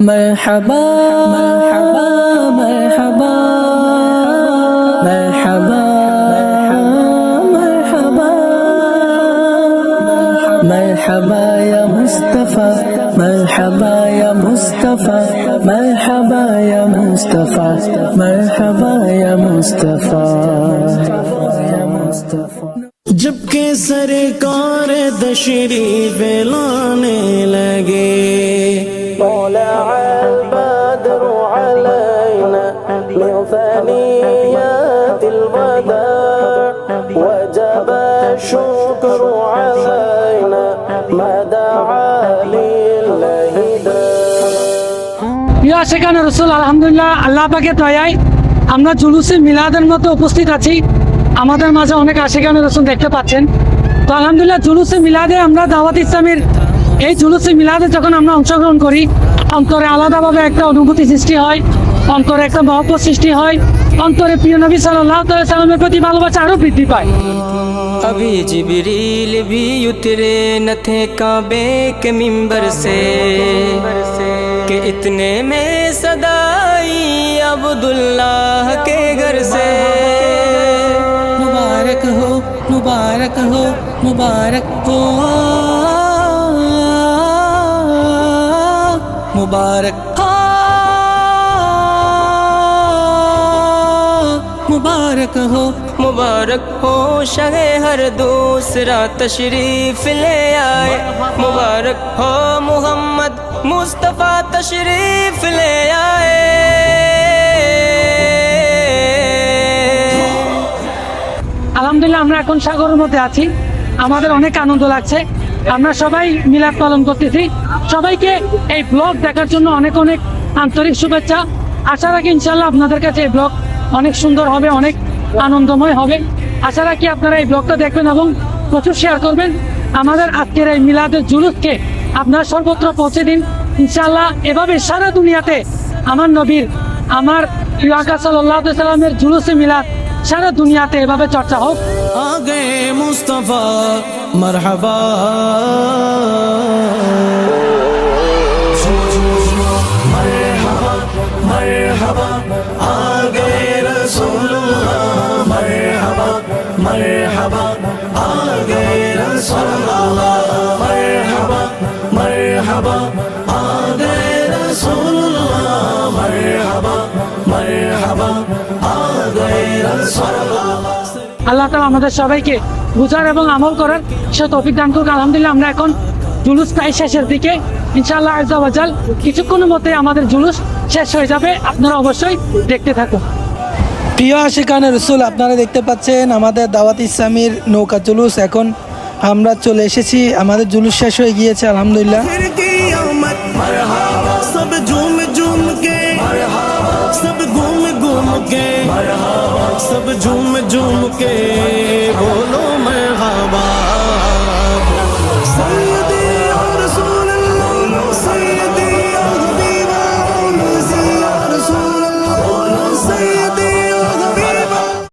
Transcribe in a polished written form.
مرحبا مرحبا مرحبا مرحبا مرحبا يا مصطفى مرحبا يا مصطفى مرحبا يا مصطفى مرحبا يا مصطفى जबकि सरकार तशरीफ लाने लगे मौला अल-बद्र अलैना मिन थनियातिल वदा वजब शुक्र अलैना मदा लिल्लाहि दा। প্রিয় আশিকানে রাসূল, আলহামদুলিল্লাহ আল্লাহ পাকের দয়ায় আমরা জুলুসে মিলাদের মতো উপস্থিত আছি। আমাদের মাঝে অনেক আশিকানে রাসূল দেখতে পাচ্ছেন। তো আলহামদুলিল্লাহ জুলুসে মিলাদে আমরা দাওয়াত ইসলামের এই জুলুসে মিলাদে যখন আমরা অংশগ্রহণ করি, অন্তরে আলাদাভাবে একটা অনুভূতি সৃষ্টি হয়, অন্তরে একটা মহব্বত সৃষ্টি হয়, অন্তরে প্রিয় নবী সাল্লাল্লাহু আলাইহি সাল্লামের প্রতি ভালোবাসা আরো বৃদ্ধি পায়। अभी जिब्रील भी उतरे न थे काबे के मिंबर से कि इतने में सदाई अब्दुल्लाह के घर से। मुबारक हो मुबारक हो मुबारक हो मुबारक हो मुबारक हो मुबारक हो शगे हर दूसरा तशरीफ ले आए। मुबारक हो मोहम्मद मुस्तफ़ा तशरीफ ले आए। আলহামদুলিল্লাহ আমরা এখন সাগরের মধ্যে আছি, আমাদের অনেক আনন্দ লাগছে। আমরা সবাই মিলাদ পালন করতেছি। সবাইকে এই ব্লগ দেখার জন্য অনেক অনেক আন্তরিক শুভেচ্ছা। আশা রাখি ইনশাল্লাহ আপনাদের কাছে এই ব্লগ অনেক সুন্দর হবে, অনেক আনন্দময় হবে। আশা রাখি আপনারা এই ব্লগটা দেখবেন এবং প্রচুর শেয়ার করবেন। আমাদের আজকের এই মিলাদের জুলুসকে আপনারা সর্বত্র পৌঁছে দিন ইনশাল্লাহ। এভাবে সারা দুনিয়াতে আমার নবীর, আমার প্রিয় আকা সাল্লাল্লাহু আলাইহি সাল্লামের জুলুসে মিলাদ সারা দুনিয়াতে এভাবে চর্চা হোক। आ गए मुस्तफा मरहबा मरहबा मरहबा आ गए रसूलुल्लाह मरहबा मरहबा आ गए रसूलुल्लाह मरहबा मरहबा आ गए रसूलुल्लाह मरहबा मरहबा आ गए रसूलुल्लाह। আল্লাহ তাআলা আমাদের সবাইকে বুঝার এবং আমল করার সে তৌফিক দান করুক। আলহামদুলিল্লাহ আমরা এখন জুলুস প্রায় শেষের দিকে, ইনশাআল্লাহ আযজা ওয়া জাল কিছুক্ষণের মধ্যে আমাদের জুলুস শেষ হয়ে যাবে। আপনারা অবশ্যই দেখতে থাকুন। প্রিয় আশিকানে রসুল, আপনারা দেখতে পাচ্ছেন আমাদের দাওয়াত ইসলামীর নৌকা জুলুস। এখন আমরা চলে এসেছি, আমাদের জুলুস শেষ হয়ে গিয়েছে আলহামদুলিল্লাহ। फिर क़यामत मरहबा सब झूम झूम के मरहबा सब घूम घूम के मरहबा सब झूम झूम के बोलो मैं